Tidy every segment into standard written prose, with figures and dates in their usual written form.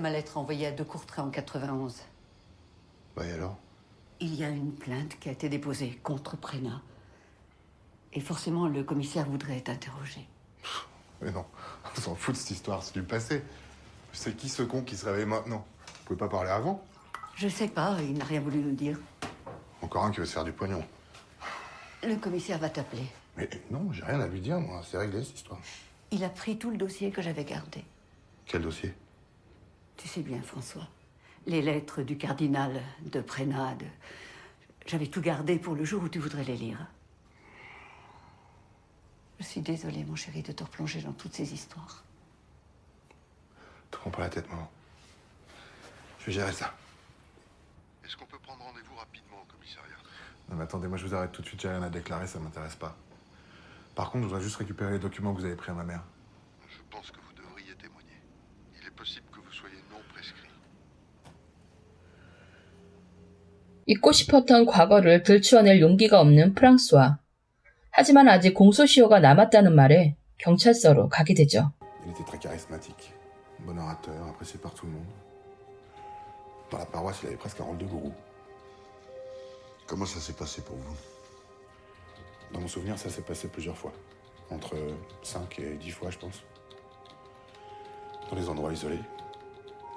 ma lettre envoyée à De Courtrai en 91. Bah et alors? Il y a une plainte qui a été déposée contre Prénat. Et forcément, le commissaire voudrait être interrogé. Mais non, on s'en fout de cette histoire, c'est du passé. C'est qui ce con qui se réveille maintenant? Vous pouvez pas parler avant? Je sais pas, il n'a rien voulu nous dire. Encore un qui veut se faire du pognon. Le commissaire va t'appeler. Mais non, j'ai rien à lui dire, moi. C'est réglé, cette histoire. Il a pris tout le dossier que j'avais gardé. Quel dossier? Tu sais bien, François. Les lettres du cardinal, de Prénat, J'avais tout gardé pour le jour où tu voudrais les lire. Je suis désolée, mon chéri, de te replonger dans toutes ces histoires. Te prends pas la tête, maman. Je vais gérer ça. Est-ce qu'on peut prendre rendez-vous rapidement au commissariat? Non mais attendez, moi je vous arrête tout de suite, j'ai rien à déclarer, ça m'intéresse pas. Par contre, je voudrais juste récupérer les documents que vous avez pris à ma mère. Je pense que vous devriez témoigner. Il est possible que vous soyez non prescrit. 잊고 싶었던 과거를 들추어낼 용기가 없는 프랑스와 하지만 아직 공소시효가 남았다는 말에 경찰서로 가게 되죠. Il était très charismatique, bon orateur, apprécié par tout le monde. Dans la paroisse, il avait presque un rôle de gourou. Comment ça s'est passé pour vous? Dans mon souvenir, ça s'est passé plusieurs fois. Entre 5 et 10 fois, je pense. Dans des endroits isolés.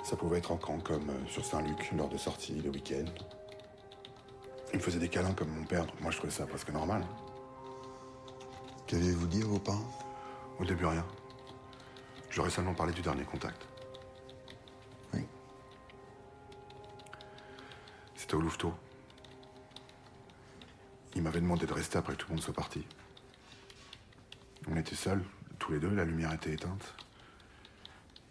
Ça pouvait être en camp, comme sur Saint-Luc, lors de sorties, le week-end. Il me faisait des câlins comme mon père, donc moi je trouvais ça presque normal. Qu'avez-vous dit à vos parents? Au début, rien. Je leur ai seulement parlé du dernier contact. Oui. C'était au Louveteau. Il m'avait demandé de rester après que tout le monde soit parti. On était seuls, tous les deux, la lumière était éteinte.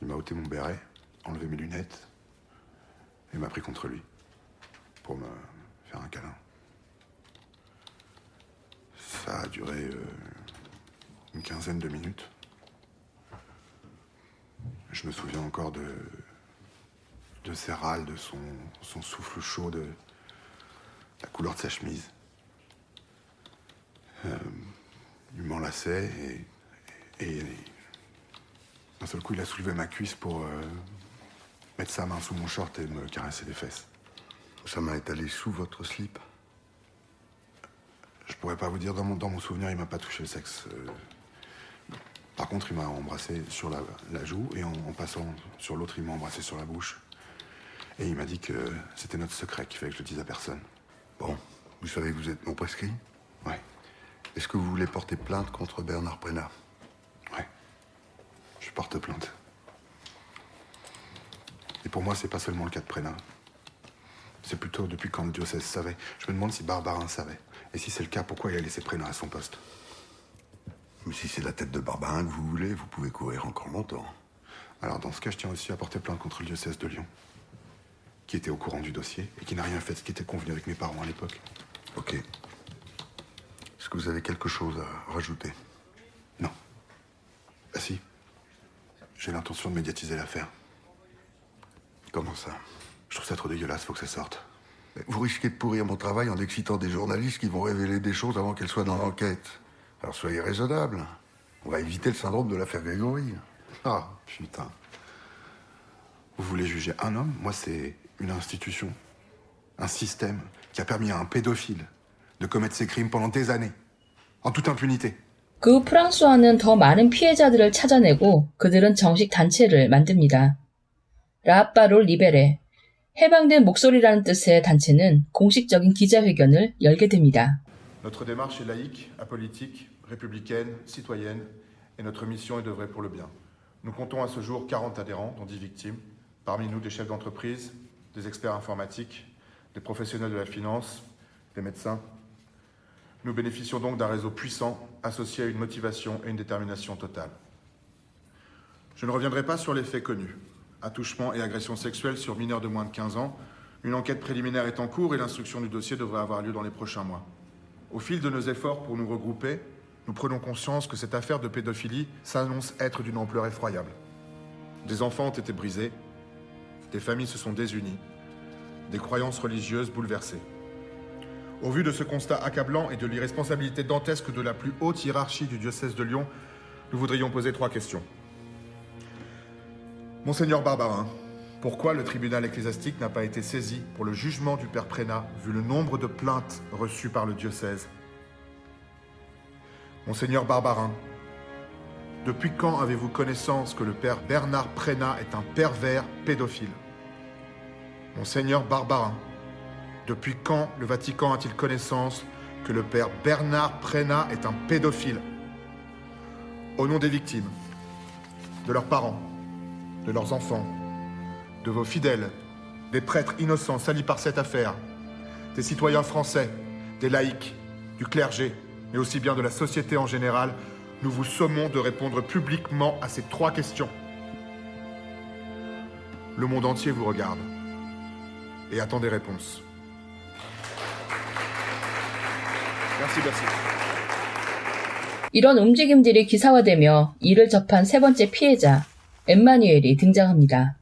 Il m'a ôté mon béret, enlevé mes lunettes et m'a pris contre lui pour me faire un câlin. Ça a duré une quinzaine de minutes. Je me souviens encore de ses râles, de son souffle chaud, de la couleur de sa chemise. Il m'enlaçait et d'un seul coup, il a soulevé ma cuisse pour mettre sa main sous mon short et me caresser les fesses. Sa main est allée sous votre slip? Je pourrais pas vous dire, dans mon souvenir, il m'a pas touché le sexe. Par contre, il m'a embrassé sur la joue et en passant sur l'autre, il m'a embrassé sur la bouche. Et il m'a dit que c'était notre secret, qu'il fallait que je le dise à personne. Bon, vous savez que vous êtes non prescrit? Ouais, Est-ce que vous voulez porter plainte contre Bernard Prénat? ouais. Je porte plainte. Et pour moi, c'est pas seulement le cas de Prénat. C'est plutôt depuis quand le diocèse savait. Je me demande si Barbarin savait. Et si c'est le cas, pourquoi il a laissé Prénat à son poste? Mais si c'est la tête de Barbarin que vous voulez, vous pouvez courir encore longtemps. Alors dans ce cas, je tiens aussi à porter plainte contre le diocèse de Lyon, qui était au courant du dossier et qui n'a rien fait de ce qui était convenu avec mes parents à l'époque. Ok. Est-ce que vous avez quelque chose à rajouter? Non. Ah si. J'ai l'intention de médiatiser l'affaire. Comment ça? Je trouve ça trop dégueulasse, faut que ça sorte. Mais vous risquez de pourrir mon travail en excitant des journalistes qui vont révéler des choses avant qu'elles soient dans l'enquête. Alors soyez raisonnable. On va éviter le syndrome de l'affaire Grégory. Ah, putain. Vous voulez juger un homme? Moi, c'est une institution. Un système qui a permis à un pédophile de commettre ses crimes pendant des années. En toute impunité. 그 후 프랑스와는 더 많은 피해자들을 찾아내고 그들은 정식 단체를 만듭니다. 라파롤 리베레, 해방된 목소리라는 뜻의 단체는 공식적인 기자회견을 열게 됩니다. Notre démarche est laïque, apolitique, républicaine, citoyenne, et notre mission est d'œuvrer pour le bien. Nous comptons à ce jour 40 adhérents, dont 10 victimes. Parmi nous, des chefs d'entreprise, des experts informatiques, des professionnels de la finance, des médecins. Nous bénéficions donc d'un réseau puissant, associé à une motivation et une détermination totale. Je ne reviendrai pas sur les faits connus. Attouchement et agression sexuelle sur mineurs de moins de 15 ans. Une enquête préliminaire est en cours et l'instruction du dossier devrait avoir lieu dans les prochains mois. Au fil de nos efforts pour nous regrouper, nous prenons conscience que cette affaire de pédophilie s'annonce être d'une ampleur effroyable. Des enfants ont été brisés, des familles se sont désunies, des croyances religieuses bouleversées. Au vu de ce constat accablant et de l'irresponsabilité dantesque de la plus haute hiérarchie du diocèse de Lyon, nous voudrions poser 3 questions. Monseigneur Barbarin, Pourquoi le tribunal ecclésiastique n'a pas été saisi pour le jugement du père Prénat, vu le nombre de plaintes reçues par le diocèse? Monseigneur Barbarin, depuis quand avez-vous connaissance que le père Bernard Prénat est un pervers pédophile? Monseigneur Barbarin, depuis quand le Vatican a-t-il connaissance que le père Bernard Prénat est un pédophile? Au nom des victimes, de leurs parents, de leurs enfants, de vos fidèles, des prêtres innocents salis par cette affaire, des citoyens français, des laïcs, du clergé, mais aussi bien de la société en général, nous vous sommons de répondre publiquement à ces 3 questions. Le monde entier vous regarde et attend des réponses. Merci, merci. 이런 움직임들이 기사화되며 이를 접한 세 번째 피해자, 엠마뉴엘이 등장합니다.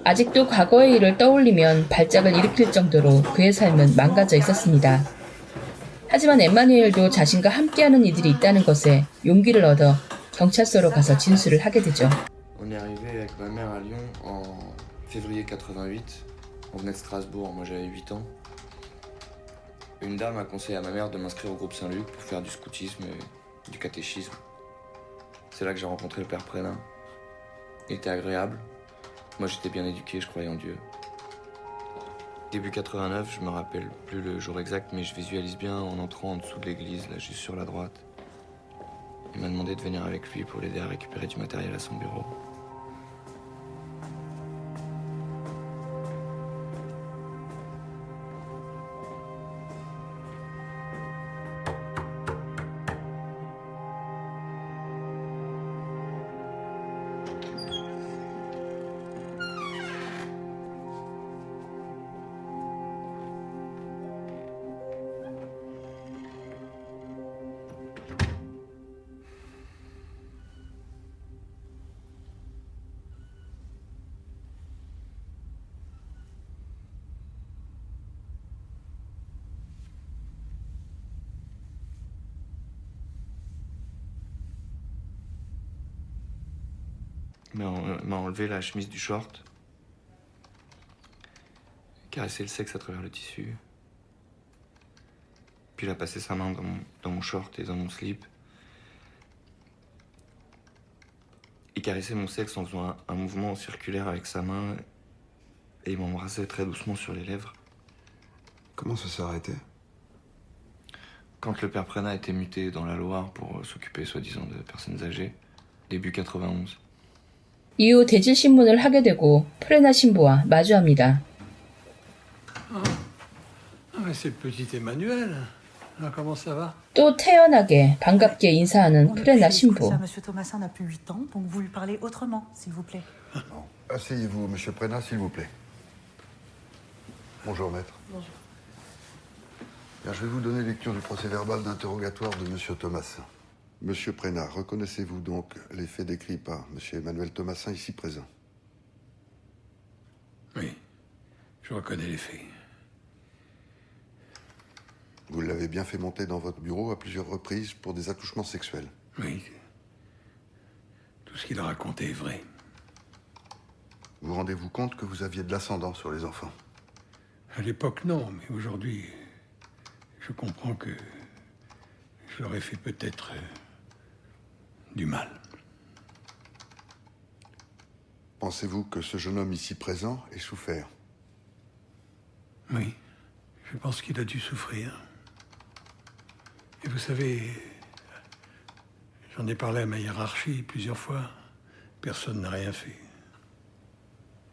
아직도 과거의 일을 떠올리면 발작을 일으킬 정도로 그의 삶은 망가져 있었습니다. 하지만 엠마뉴엘도 자신과 함께하는 이들이 있다는 것에 용기를 얻어 경찰서로 가서 진술을 하게 되죠. On est arrivé avec ma mère à Lyon en février 88. On venait de Strasbourg, moi j'avais 8 ans. Une dame a conseillé à ma mère de m'inscrire au groupe Saint-Luc pour faire du scoutisme et du catéchisme. C'est là que j'ai rencontré le père Prénat. Il était agréable. Moi j'étais bien éduqué, je croyais en Dieu. Début 89, je me rappelle plus le jour exact, mais je visualise bien en entrant en dessous de l'église, là juste sur la droite. Il m'a demandé de venir avec lui pour l'aider à récupérer du matériel à son bureau. Il m'a enlevé la chemise du short, caressé le sexe à travers le tissu, puis il a passé sa main dans mon short et dans mon slip. Il caressait mon sexe en faisant un mouvement circulaire avec sa main et il m'embrassait très doucement sur les lèvres. Comment ça s'est arrêté? Quand le père Prénat a été muté dans la Loire pour s'occuper soi-disant de personnes âgées, début 91. 이후 대질 신문을 하게 되고 프레나 신부와 마주합니다. C'est le petit Emmanuel. Alors, comment ça va? 또 태연하게 반갑게 인사하는 프레나 신부. Monsieur Thomasin n'a plus 8 ans, donc vous lui parlez autrement, s'il vous plaît. Bon. Asseyez-vous, monsieur Prénat, s'il vous plaît. Bonjour, maître. Bonjour. Bien, je vais vous donner lecture du procès-verbal d'interrogatoire de monsieur Thomasin. Monsieur Prénat, reconnaissez-vous donc les faits décrits par monsieur Emmanuel Thomasin ici présent? Oui, je reconnais les faits. Vous l'avez bien fait monter dans votre bureau à plusieurs reprises pour des attouchements sexuels? Oui. Tout ce qu'il a raconté est vrai. Vous rendez-vous compte que vous aviez de l'ascendant sur les enfants? À l'époque, non, mais aujourd'hui, je comprends que je leur ai fait peut-être du mal. Pensez-vous que ce jeune homme ici présent ait souffert? Oui, je pense qu'il a dû souffrir. Et vous savez, j'en ai parlé à ma hiérarchie plusieurs fois. Personne n'a rien fait.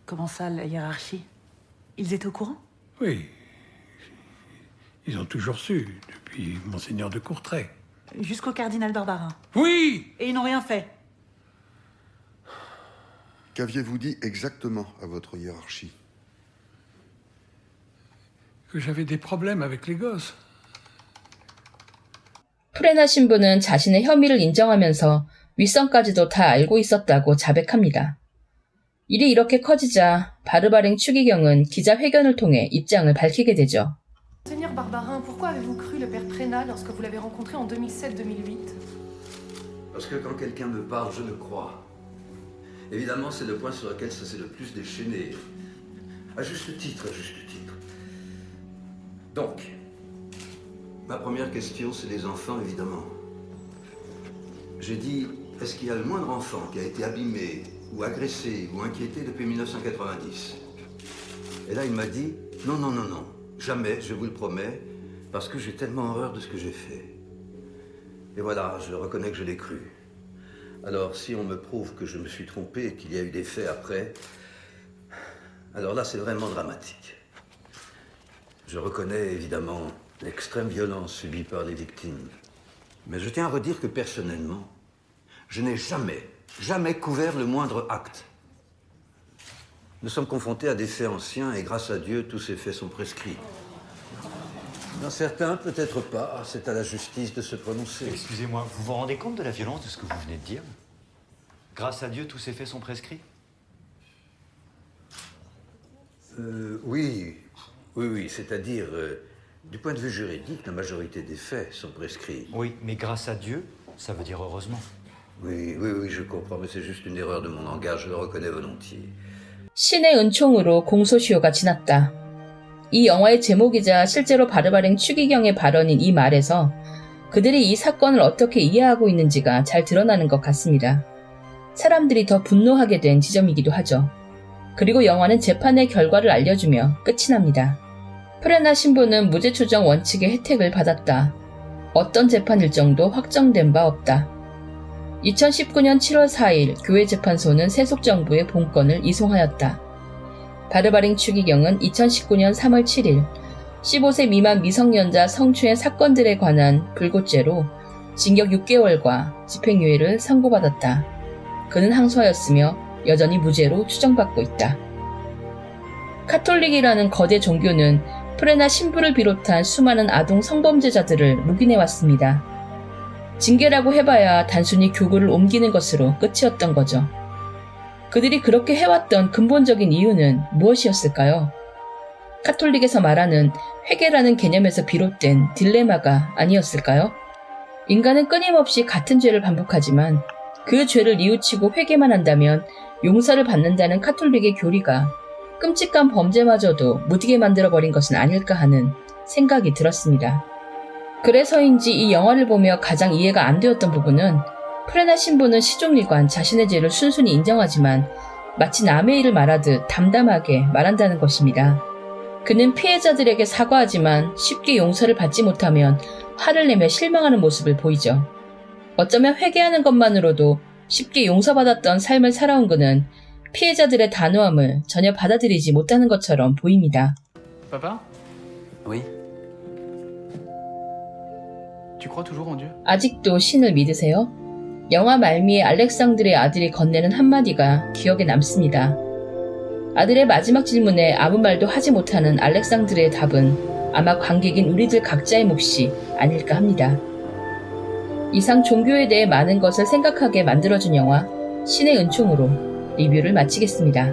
Comment ça, la hiérarchie? Ils étaient au courant? Oui, ils ont toujours su, depuis Monseigneur de Courtrai. Jusqu'au cardinal Barbarin. Oui! Et ils n'ont rien fait. Qu'aviez-vous dit exactement à votre hiérarchie? Que j'avais des problèmes avec les gosses. 프레나 신부는 자신의 혐의를 인정하면서 윗선까지도 다 알고 있었다고 자백합니다. 일이 이렇게 커지자 바르바랭 추기경은 기자회견을 통해 입장을 밝히게 되죠. Seigneur Barbarin, pourquoi avez-vous cru le père Prénat lorsque vous l'avez rencontré en 2007-2008? Parce que quand quelqu'un me parle, je le crois. Évidemment, c'est le point sur lequel ça s'est le plus déchaîné. À juste titre, à juste titre. Donc, ma première question, c'est les enfants, évidemment. J'ai dit, est-ce qu'il y a le moindre enfant qui a été abîmé, ou agressé, ou inquiété depuis 1990? Et là, il m'a dit, non, non, non, non, jamais, je vous le promets, parce que j'ai tellement horreur de ce que j'ai fait. Et voilà, je reconnais que je l'ai cru. Alors, si on me prouve que je me suis trompé et qu'il y a eu des faits après, alors là, c'est vraiment dramatique. Je reconnais évidemment l'extrême violence subie par les victimes. Mais je tiens à redire que personnellement, je n'ai jamais couvert le moindre acte. Nous sommes confrontés à des faits anciens et grâce à Dieu, tous ces faits sont prescrits. Dans certains, peut-être pas. C'est à la justice de se prononcer. Excusez-moi, vous vous rendez compte de la violence de ce que vous venez de dire? Grâce à Dieu, tous ces faits sont prescrits? Oui, c'est-à-dire, du point de vue juridique, la majorité des faits sont prescrits. Oui, mais grâce à Dieu, ça veut dire heureusement. Oui, je comprends, mais c'est juste une erreur de mon langage, je le reconnais volontiers. 신의 은총으로 공소시효가 지났다. 이 영화의 제목이자 실제로 바르바랭 추기경의 발언인 이 말에서 그들이 이 사건을 어떻게 이해하고 있는지가 잘 드러나는 것 같습니다. 사람들이 더 분노하게 된 지점이기도 하죠. 그리고 영화는 재판의 결과를 알려주며 끝이 납니다. 프레나 신부는 무죄 추정 원칙의 혜택을 받았다. 어떤 재판 일정도 확정된 바 없다. 2019년 7월 4일 교회 재판소는 세속정부의 본건을 이송하였다. 바르바랭 추기경은 2019년 3월 7일 15세 미만 미성년자 성추행 사건들에 관한 불구죄로 징역 6개월과 집행유예를 선고받았다. 그는 항소하였으며 여전히 무죄로 추정받고 있다. 카톨릭이라는 거대 종교는 프레나 신부를 비롯한 수많은 아동 성범죄자들을 묵인해왔습니다. 징계라고 해봐야 단순히 교구를 옮기는 것으로 끝이었던 거죠. 그들이 그렇게 해왔던 근본적인 이유는 무엇이었을까요? 카톨릭에서 말하는 회개라는 개념에서 비롯된 딜레마가 아니었을까요? 인간은 끊임없이 같은 죄를 반복하지만 그 죄를 뉘우치고 회개만 한다면 용서를 받는다는 카톨릭의 교리가 끔찍한 범죄마저도 무디게 만들어버린 것은 아닐까 하는 생각이 들었습니다. 그래서인지 이 영화를 보며 가장 이해가 안 되었던 부분은 프레나 신부는 시종일관 자신의 죄를 순순히 인정하지만 마치 남의 일을 말하듯 담담하게 말한다는 것입니다. 그는 피해자들에게 사과하지만 쉽게 용서를 받지 못하면 화를 내며 실망하는 모습을 보이죠. 어쩌면 회개하는 것만으로도 쉽게 용서받았던 삶을 살아온 그는 피해자들의 단호함을 전혀 받아들이지 못하는 것처럼 보입니다. Papa? Oui. Tu crois toujours en Dieu? 아직도 신을 믿으세요? 영화 말미에 알렉산드르의 아들이 건네는 한마디가 기억에 남습니다. 아들의 마지막 질문에 아무 말도 하지 못하는 알렉산드르의 답은 아마 관객인 우리들 각자의 몫이 아닐까 합니다. 이상 종교에 대해 많은 것을 생각하게 만들어준 영화 신의 은총으로 리뷰를 마치겠습니다.